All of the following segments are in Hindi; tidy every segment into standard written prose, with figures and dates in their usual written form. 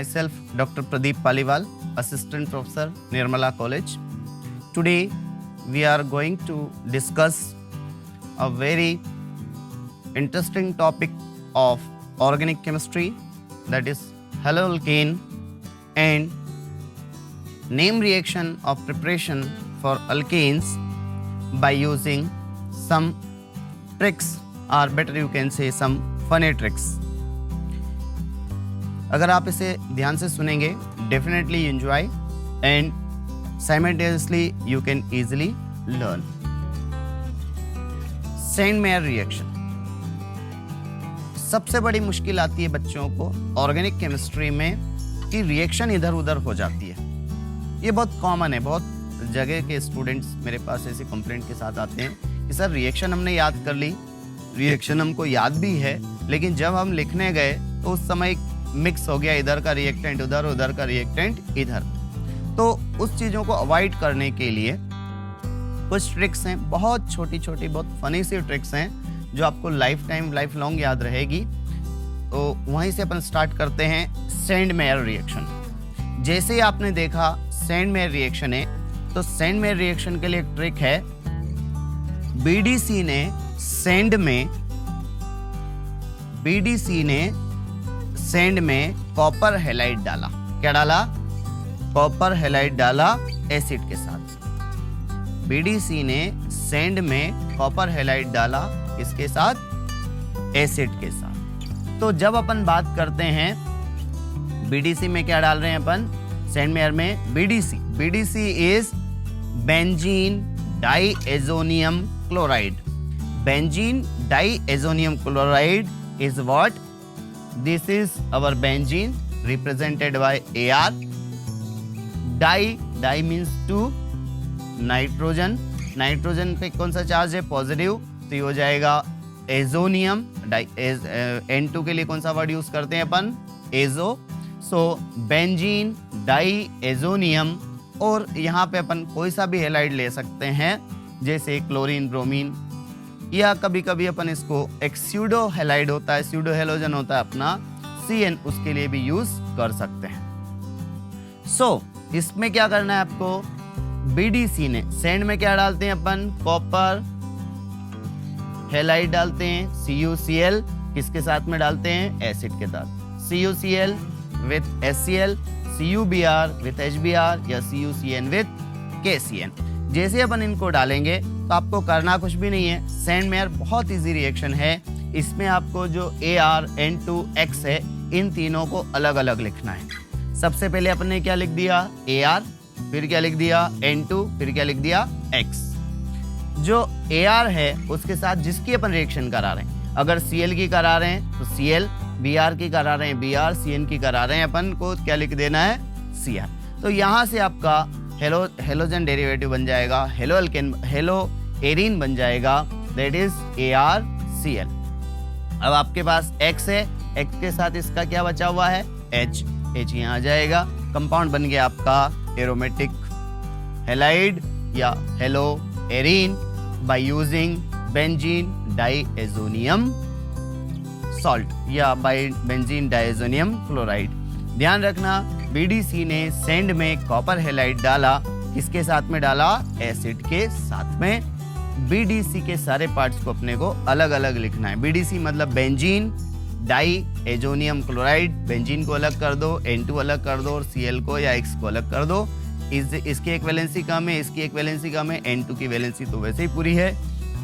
myself Dr. Pradeep Paliwal, Assistant Professor, Nirmala College. Today we are going to discuss a very interesting topic of organic chemistry, that is haloalkane and name reaction of preparation for alkanes by using some tricks, or better you can say some funny tricks. अगर आप इसे ध्यान से सुनेंगे, definitely you enjoy and simultaneously you can easily learn. Sandmeyer reaction. सबसे बड़ी मुश्किल आती है बच्चों को ऑर्गेनिक केमिस्ट्री में कि रिएक्शन इधर उधर हो जाती है। ये बहुत कॉमन है, बहुत जगह के स्टूडेंट्स मेरे पास ऐसी कंप्लेंट के साथ आते हैं कि सर रिएक्शन हमने याद कर ली, रिएक्शन हमको याद भी है, लेकिन जब हम लिखने गए तो उस समय मिक्स हो गया, इधर का रिएक्टेंट उधर, उधर का रिएक्टेंट इधर। तो उस चीज़ों को अवॉइड करने के लिए कुछ ट्रिक्स हैं, बहुत छोटी छोटी बहुत फनी सी ट्रिक्स हैं जो आपको लाइफ टाइम लाइफ लॉन्ग याद रहेगी। तो वहीं से अपन स्टार्ट करते हैं सैंडमेयर रिएक्शन। जैसे ही आपने देखा सैंडमेयर रिएक्शन है, तो सैंडमेयर रिएक्शन के लिए एक ट्रिक है। बीडीसी ने सैंड में कॉपर हैलाइड डाला। क्या डाला? कॉपर हैलाइड डाला एसिड के साथ। बीडीसी ने सैंड में कॉपर हैलाइड डाला किसके साथ? एसिड के साथ। तो जब अपन बात करते हैं बीडीसी में क्या डाल रहे हैं अपन सैंडमेयर में? BDC is benzene diazonium chloride. Benzene diazonium chloride is what? This is our benzene represented by Ar. Di means two, nitrogen. Nitrogen पे कौन सा चार्ज है? पॉजिटिव, तो ये हो जाएगा एजोनियम। N2 के लिए कौन सा वर्ड यूज करते हैं अपन? एजो। सो बेंजीन डाइएजोनियम, और यहाँ पे अपन कोई सा भी हैलाइड ले सकते हैं, जैसे क्लोरीन, ब्रोमीन, या कभी कभी अपन इसको एक स्यूडो हैलाइड होता है, स्यूडो हेलोजन होता है अपना CN, उसके लिए भी यूज कर सकते हैं। सो इसमें क्या करना है आपको? बीडीसी ने सैंड में क्या डालते हैं अपन? कॉपर हैलाइड डालते हैं, CuCl किसके साथ में डालते हैं? एसिड के साथ। CuCl with HCl, CuBr with HBr, या CuCN विथ KCN। जैसे अपन इनको डालेंगे तो आपको करना कुछ भी नहीं है। सैंडमेयर बहुत इजी रिएक्शन है। इसमें आपको जो Ar, N2, X है, इन तीनों को अलग अलग लिखना है। सबसे पहले अपन ने क्या लिख दिया? Ar, फिर क्या लिख दिया? N2, फिर क्या लिख दिया? X। जो Ar है उसके साथ जिसकी अपन रिएक्शन करा रहे हैं, अगर Cl की करा रहे हैं तो Cl, Br की करा रहे हैं Br, Cn की करा रहे हैं अपन को क्या लिख देना है? Cr। तो यहाँ से आपका हेलोजन डेरिवेटिव बन जाएगा, हेलो एरीन बन जाएगा, दैट इज ArCl। अब आपके पास X है, X के साथ इसका क्या बचा हुआ है? H यहाँ आ जाएगा। कंपाउंड बन गया आपका एरोमेटिक हैलाइड या hello arene by using benzene diazonium salt या बाय बेंजीन डाइएजोनियम क्लोराइड। ध्यान रखना, बीडीसी ने सैंड में कॉपर हैलाइड डाला, किसके साथ में डाला? एसिड के साथ में। बीडीसी के सारे पार्ट्स को अपने को अलग अलग लिखना है। बीडीसी मतलब बेंजीन डाइएजोनियम क्लोराइड, बेंजीन को अलग कर दो, N2 अलग कर दो, और Cl को या X को अलग कर दो। इसकी एक वैलेंसी कम है, इसकी एक वैलेंसी कम है, N2 की वैलेंसी तो वैसे ही पूरी है।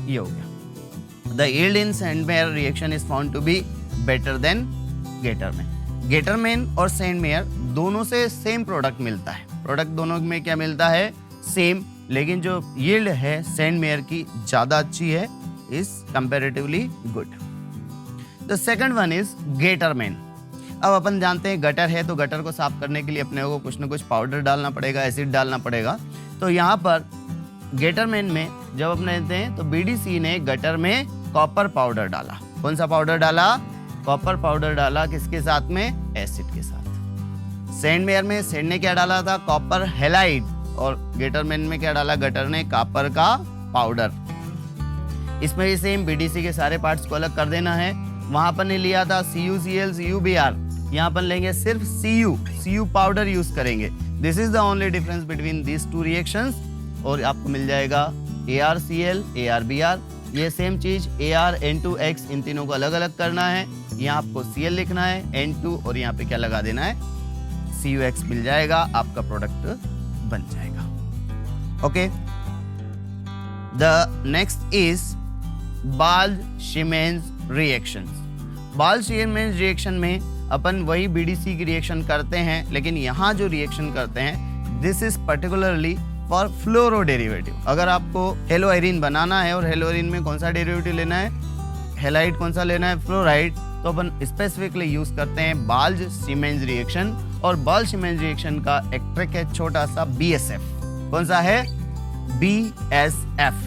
ये हो गया। The yield in Sandmeyer reaction is found to be better than Gattermann. Gattermann और सैंडमेयर दोनों से सेम प्रोडक्ट मिलता है। प्रोडक्ट दोनों में क्या मिलता है? सेम, लेकिन जो यील्ड है सैंडमेयर की ज़्यादा अच्छी है, is comparatively good. The second one is Gattermann. अब अपन जानते हैं गटर है, तो गटर को साफ करने के लिए अपने को कुछ ना कुछ पाउडर डालना पड़ेगा, एसिड डालना पड़ेगा। तो यहाँ पर गेटरमैन में जब अपने लेते हैं तो बीडीसी ने गटर में कॉपर पाउडर डाला। कौन सा पाउडर डाला? कॉपर पाउडर डाला, किसके साथ में? एसिड के साथ। सैंडमेयर में सैंड ने क्या डाला था? कॉपर हैलाइड, और गेटरमैन में क्या डाला? गटर ने कॉपर का पाउडर। इसमें भी सेम बीडीसी के सारे पार्ट्स को अलग कर देना है। वहां पर ने लिया था CuCl, CuBr, यहाँ अपन लेंगे सिर्फ Cu पाउडर यूज करेंगे। This is the only difference between these two reactions. और आपको मिल जाएगा ArCl, ArBr। ये सेम चीज ArN2X, इन तीनों को अलग अलग करना है। यहाँ आपको Cl लिखना है, N2, और यहाँ पे क्या लगा देना है, CuX मिल जाएगा, आपका प्रोडक्ट बन जाएगा। Okay, the next is Balz Schiemann reactions. Balz Schiemann reaction में अपन वही BDC की रिएक्शन करते हैं, लेकिन यहाँ जो रिएक्शन करते हैं this is particularly for fluoro derivative. अगर आपको हेलोआइरिन बनाना है और हेलोआइरिन में कौन सा डेरिवेटिव लेना है, हेलाइड कौन सा लेना है, फ्लोराइड, तो अपन स्पेसिफिकली यूज करते हैं बाल्ज-सीमेंस रिएक्शन। और बाल्ज-सीमेंस रिएक्शन का एक ट्रिक है छोटा सा, BSF। कौन सा है, BSF।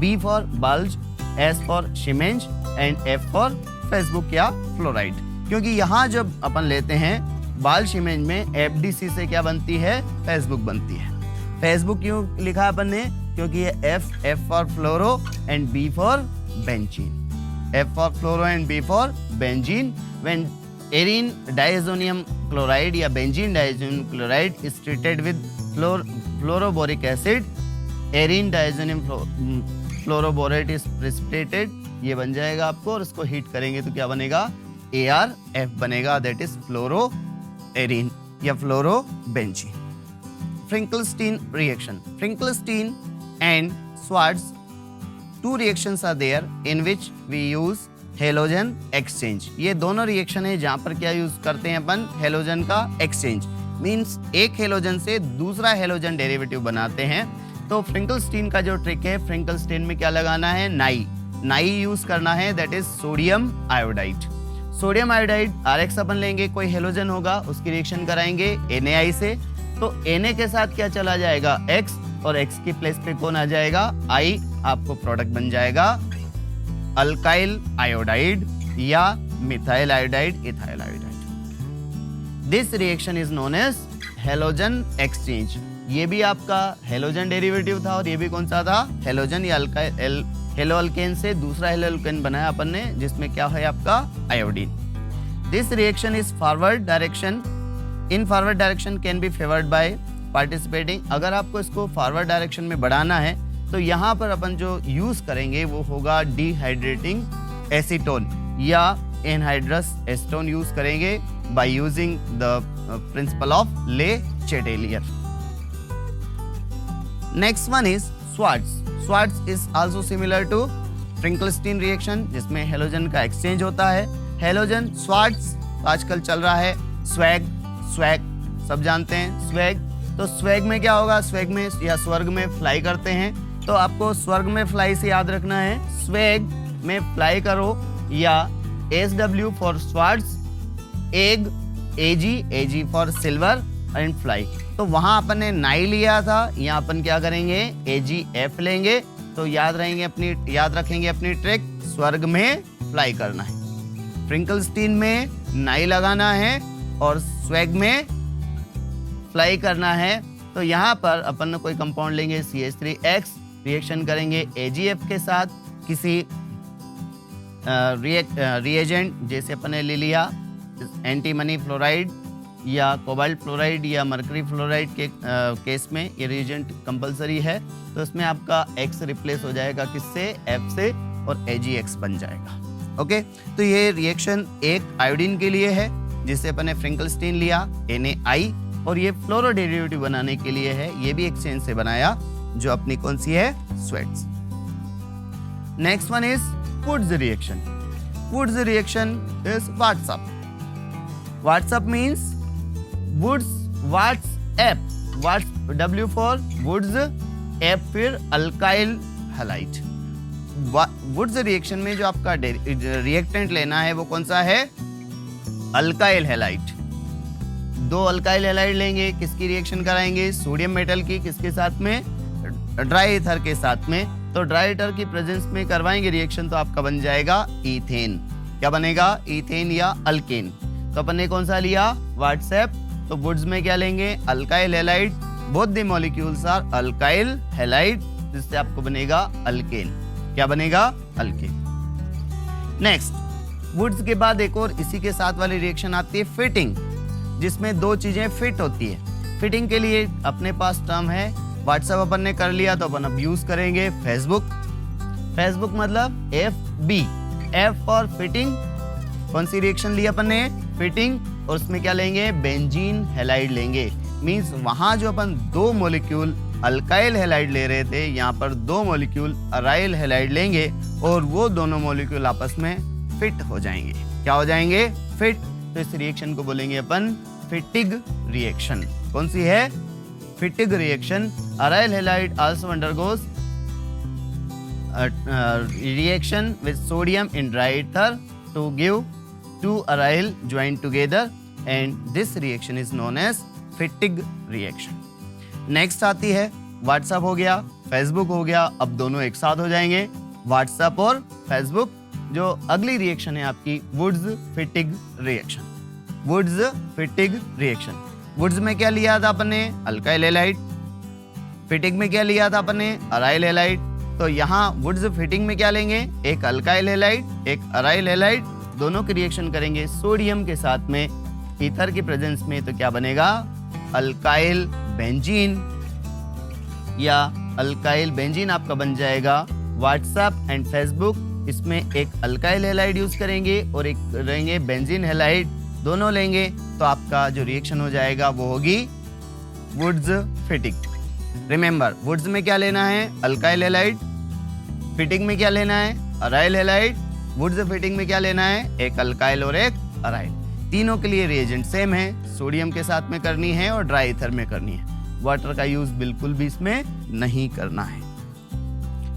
B for Balz, S for सीमेंस एंड F फॉर फेसबुक या फ्लोराइड। क्योंकि यहाँ जब अपन लेते हैं बाल्ज-सीमेंस में FDC से क्या बनती है, फेसबुक बनती है। फेसबुक क्यों लिखा अपन ने, क्योंकि ये F for fluoro and B for benzene. F for fluoro and B for benzene. When arene diazonium chloride या benzene diazonium chloride is treated with fluoroboric acid, arene diazonium fluoroborate is precipitated, ये बन जाएगा आपको। और इसको हीट करेंगे तो क्या बनेगा, ArF बनेगा, दैट इज फ्लोरो एरीन या फ्लोरो benzene. Finkelstein reaction. Finkelstein and Schwarz, two reactions are there in which we use halogen exchange. ये दोनों रिएक्शन है जहाँ पर क्या यूज करते हैं अपन, हेलोजन का एक्सचेंज। मीन्स एक हेलोजन से दूसरा हेलोजन डेरिवेटिव बनाते हैं। तो फ्रिंकलस्टीन का जो ट्रिक है, फ्रिंकलस्टीन में क्या लगाना है, नाई यूज करना है, that is sodium iodide. Sodium iodide RX अपन लेंगे, कोई हेलोजन होगा उसकी रिएक्शन कराएंगे NaI से, तो Na के साथ क्या चला जाएगा, X, और X की प्लेस पे कौन आ जाएगा, I। आपको प्रोडक्ट बन जाएगा अल्काइल आयोडाइड या methyl iodide, ethyl iodide. This reaction is known as halogen exchange. ये भी आपका हेलोजन डेरिवेटिव था और ये भी कौन सा था, हेलोजन या अल्काइल, हेलो अल्केन से दूसरा हेलो अल्केन बनाया अपन ने, जिसमें क्या है आपका iodine. This reaction is forward direction. In forward direction can be favoured by participating. अगर आपको इसको फॉरवर्ड डायरेक्शन में बढ़ाना है तो यहाँ पर अपन जो यूज करेंगे वो होगा डिहाइड्रेटिंग एसीटोन या एनहाइड्रस एसीटोन यूज करेंगे by using the principle of Le Chatelier. Next one is Swarts. Swarts is also similar to Finkelstein reaction, जिसमें हेलोजन का एक्सचेंज होता है। हेलोजन स्वार्ट्ज आजकल चल रहा है, स्वैग सब जानते हैं स्वैग। तो स्वैग में क्या होगा, स्वैग में या स्वर्ग में फ्लाई करते हैं, तो आपको स्वर्ग में फ्लाई से याद रखना है, स्वैग में फ्लाई करो, या SW for Swarts, egg AG for silver and fly. तो वहां अपन ने नाई लिया था, यहाँ अपन क्या करेंगे, AgF लेंगे। तो याद रखेंगे अपनी ट्रिक, स्वर्ग में फ्लाई करना है। फ्रिंकलस्टीन में नाई लगाना है और स्वैग में फ्लाई करना है। तो यहाँ पर अपन ने कोई कंपाउंड लेंगे CH3X, रिएक्शन करेंगे AgF के साथ किसी रिएजेंट, जैसे अपन ने ले लिया एंटीमनी फ्लोराइड या कोबाल्ट फ्लोराइड या मर्करी फ्लोराइड के केस में ये रिएजेंट कंपलसरी है। तो इसमें आपका X रिप्लेस हो जाएगा किससे, F से, और AgX बन जाएगा। ओके, तो ये रिएक्शन एक आयोडीन के लिए है जिससे अपन ने फ्रिंकलस्टीन लिया NaI, और ये फ्लोरो डेरिवेटिव बनाने के लिए है, ये भी एक्सचेंज से बनाया, जो अपनी कौन सी है, Swarts. Next one is Wurtz reaction. Wurtz reaction is WhatsApp. WhatsApp means Wurtz WhatsApp, W for Wurtz, F फिर अल्काइल हैलाइड। वुड्स रिएक्शन में जो आपका रिएक्टेंट लेना है वो कौन सा है, अल्काइल हैलाइड। दो अल्काइल हैलाइड लेंगे, किसकी रिएक्शन कराएंगे, सोडियम मेटल की, किसके साथ में, ड्राई ईथर के साथ में। तो ड्राई ईथर की प्रेजेंस में करवाएंगे रिएक्शन, तो आपका बन जाएगा ईथेन। क्या बनेगा, ईथेन या अल्केन। तो अपन ने कौन सा लिया, व्हाट्सएप। तो वुड्स में क्या लेंगे, alkyl halide. Both the molecules are alkyl halide, जिससे आपको बनेगा अल्केन। क्या बनेगा, अल्केन। नेक्स्ट वुड्स के बाद एक और इसी के साथ वाली रिएक्शन आती है फिटिंग, जिसमें दो चीजें फिट होती है। फिटिंग के लिए अपने पास टर्म है, व्हाट्सएप अपन ने कर लिया तो अपन अब यूज करेंगे फेसबुक। फेसबुक मतलब FB, F फॉर फिटिंग। कौन सी रिएक्शन ली अपन ने? फिटिंग। और उसमें क्या लेंगे? बेंजीन हैलाइड लेंगे। मींस वहां जो अपन दो मॉलिक्यूल अल्काइल हैलाइड ले रहे थे, यहाँ पर दो मॉलिक्यूल अराइल हैलाइड लेंगे और वो दोनों मॉलिक्यूल आपस में फिट हो जाएंगे। क्या हो जाएंगे? फिट। तो इस रिएक्शन को बोलेंगे अपन फिटिग रिएक्शन। कौन सी है? Fittig reaction. Aryl halide also undergoes reaction with sodium in dry ether to give two aryl joined together, and this reaction is known as Fittig reaction. Next आती है WhatsApp हो गया, Facebook हो गया, अब दोनों एक साथ हो जाएंगे WhatsApp और Facebook। जो अगली रिएक्शन है आपकी Wurtz Fittig reaction. Wurtz Fittig reaction. Wurtz में क्या लिया था अपन ने? Alkyl halide. फिटिग में क्या लिया था अपन ने? Aryl halide. तो यहाँ वुड्स फिटिंग में क्या लेंगे? एक अल्काइल हैलाइड, एक अराइल हैलाइड, दोनों की रिएक्शन करेंगे सोडियम के साथ में ईथर की प्रेजेंस में। तो क्या बनेगा? अल्काइल बेंजीन, या अल्काइल बेंजीन आपका बन जाएगा। व्हाट्सएप एंड फेसबुक इसमें एक अल्काइल हैलाइड यूज करेंगे और एक रहेंगे बेंजीन हैलाइड, दोनों लेंगे तो आपका जो रिएक्शन हो जाएगा वो होगी वुड्स फिटिंग। रिमेंबर, वुड्स में क्या लेना है? Alkyl halide. फिटिंग में क्या लेना है? Aryl halide. वुड्स फिटिंग में क्या लेना है? एक अल्काइल और एक अराइल। तीनों के लिए रिएजेंट सेम है, सोडियम के साथ में करनी है और ड्राई ईथर में करनी है। वाटर का यूज बिल्कुल भी इसमें नहीं करना है।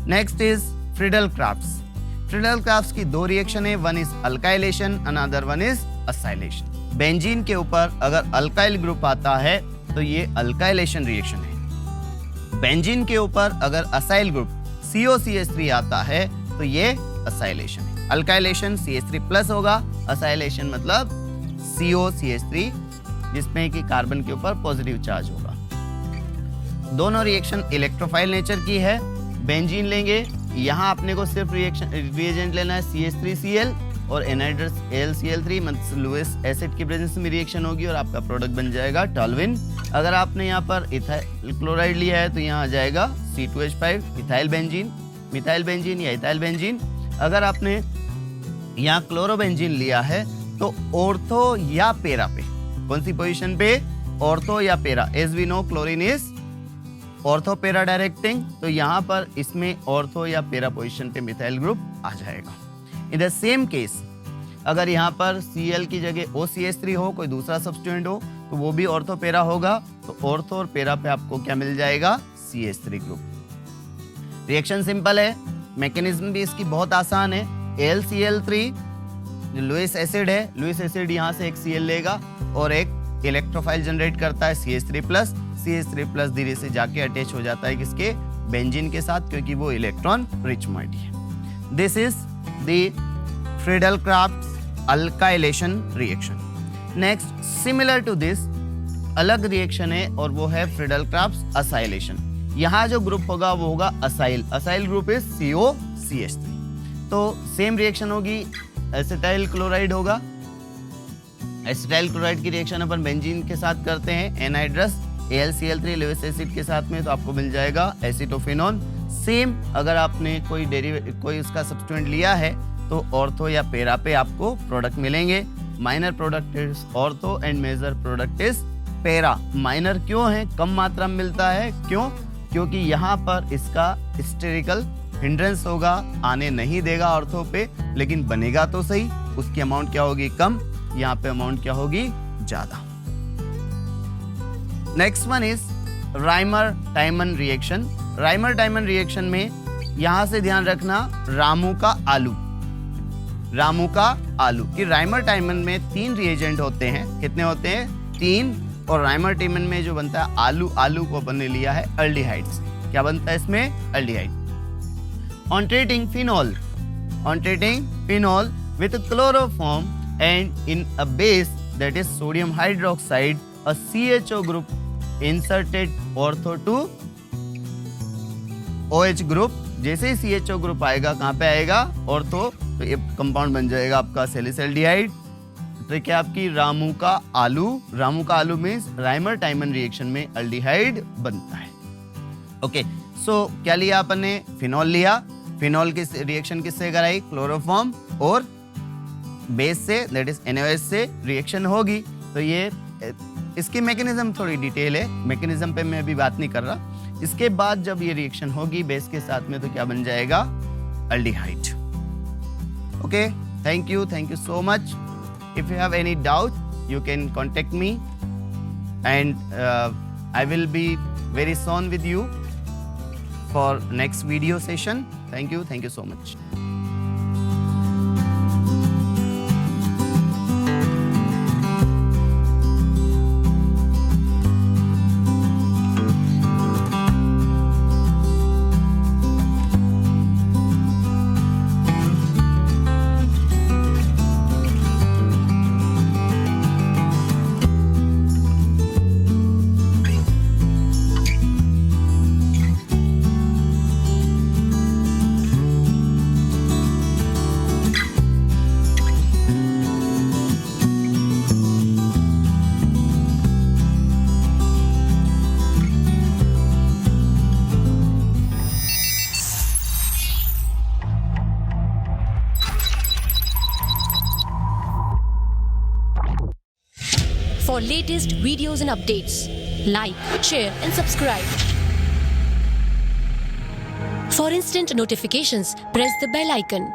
Next is Friedel crafts. Friedel crafts की दो रिएक्शन है, one is alkylation, another one is acylation. Benzene के ऊपर अगर अल्काइल ग्रुप आता है तो ये अल्काइलेशन रिएक्शन है। बेंजीन के ऊपर अगर असाइल ग्रुप COCH3 आता है तो ये असाइलेशन है। अल्काइलेशन CH3+ होगा, असाइलेशन मतलब COCH3 जिसमें कि कार्बन के ऊपर पॉजिटिव चार्ज होगा। दोनों रिएक्शन इलेक्ट्रोफाइल नेचर की है। बेंजीन लेंगे, यहाँ अपने को सिर्फ रिएजेंट लेना है CH3Cl और एनहाइड्रस AlCl3, मतलब लुईस एसिड की प्रेजेंस में रिएक्शन होगी और आपका प्रोडक्ट बन जाएगा टॉल्विन। अगर आपने यहाँ पर इथाइल क्लोराइड लिया है तो यहाँ आ जाएगा C2H5 ethyl benzene, methyl benzene या इथाइल बेंजीन। अगर आपने यहाँ क्लोरोबेंजीन लिया है तो ऑर्थो या पेरा पे, कौन सी पोजीशन पे? ऑर्थो या para. As we know chlorine is ortho para directing, तो यहाँ पर इसमें ऑर्थो या पेरा पोजीशन पे मिथाइल ग्रुप आ जाएगा। इन द सेम केस अगर यहाँ पर Cl की जगह OCH3 हो, कोई दूसरा सब्स्टिट्यूएंट हो, तो वो भी ऑर्थो पेरा होगा। तो ऑर्थो और पेरा पे आपको क्या मिल जाएगा? CH3 group. रिएक्शन सिंपल है, मैकेनिज्म भी इसकी बहुत आसान है। AlCl3 जो लुईस एसिड है, लुईस एसिड यहाँ से एक Cl लेगा और एक इलेक्ट्रोफाइल जनरेट करता है CH3+। CH3+ धीरे से जाके अटैच हो जाता है किसके? बेंजीन के साथ, क्योंकि वो इलेक्ट्रॉन रिच मॉइटी है। This is the Friedel-Crafts alkylation reaction. Next, similar to this, अलग रिएक्शन है और वो है Friedel-Crafts acylation. यहाँ जो ग्रुप होगा वो होगा acyl. Acyl group is COCH3। तो सेम रिएक्शन होगी, एसिटाइल क्लोराइड होगा। एसिटाइल क्लोराइड की रिएक्शन अपन बेंजीन के साथ करते हैं, एनहाइड्रस AlCl3 लुईस एसिड के साथ में, तो आपको मिल जाएगा एसिटोफिनोन। सेम अगर आपने कोई उसका सब्स्टिट्यूएंट लिया है तो ऑर्थो या पेरा पे आपको प्रोडक्ट मिलेंगे। Minor product is ortho and major product is para. Minor क्यों है? कम मात्रा में मिलता है। क्यों? क्योंकि यहाँ पर इसका हिस्टेरिकल हिंड्रेंस होगा, आने नहीं देगा ऑर्थो पे, लेकिन बनेगा तो सही। उसकी अमाउंट क्या होगी? कम। यहाँ पे अमाउंट क्या होगी? ज्यादा। Next one is राइमर-टाइमन reaction. राइमर-टाइमन reaction में यहां से ध्यान रखना, रामू का आलू, रामू का आलू कि राइमर-टाइमन में 3 रिएजेंट होते हैं। कितने होते हैं? 3। और राइमर-टाइमन में जो बनता है आलू, आलू को अपन ने लिया है अल्डिहाइड से। क्या बनता है इसमें? Aldehyde. On treating phenol with chloroform and in a base that is sodium hydroxide, a CHO group inserted ortho to OH group, जैसे ही CHO ग्रुप आएगा कहाँ पे आएगा, ऑर्थो, तो ये कंपाउंड बन जाएगा आपका सैलिसिल्डिहाइड। ट्रिक है आपकी रामू का आलू। रामू का आलू मीन्स राइमर टाइमन रिएक्शन में अल्डिहाइड बनता है। ओके, सो क्या लिया अपन ने, फिनॉल लिया। फिनॉल की रिएक्शन किससे कराई, क्लोरोफॉर्म और बेस से, दैट इज NaOH से रिएक्शन होगी। तो ये इसकी मैकेनिज्म थोड़ी डिटेल है, मैकेनिज्म पे मैं अभी बात नहीं कर रहा। इसके बाद जब ये रिएक्शन होगी बेस के साथ में, तो क्या बन जाएगा, aldehyde. Okay, thank you so much. If you have any doubt, you can contact me, and I will be very soon with you for next video session. Thank you so much. For latest videos and updates, like, share and subscribe. For instant notifications, press the bell icon.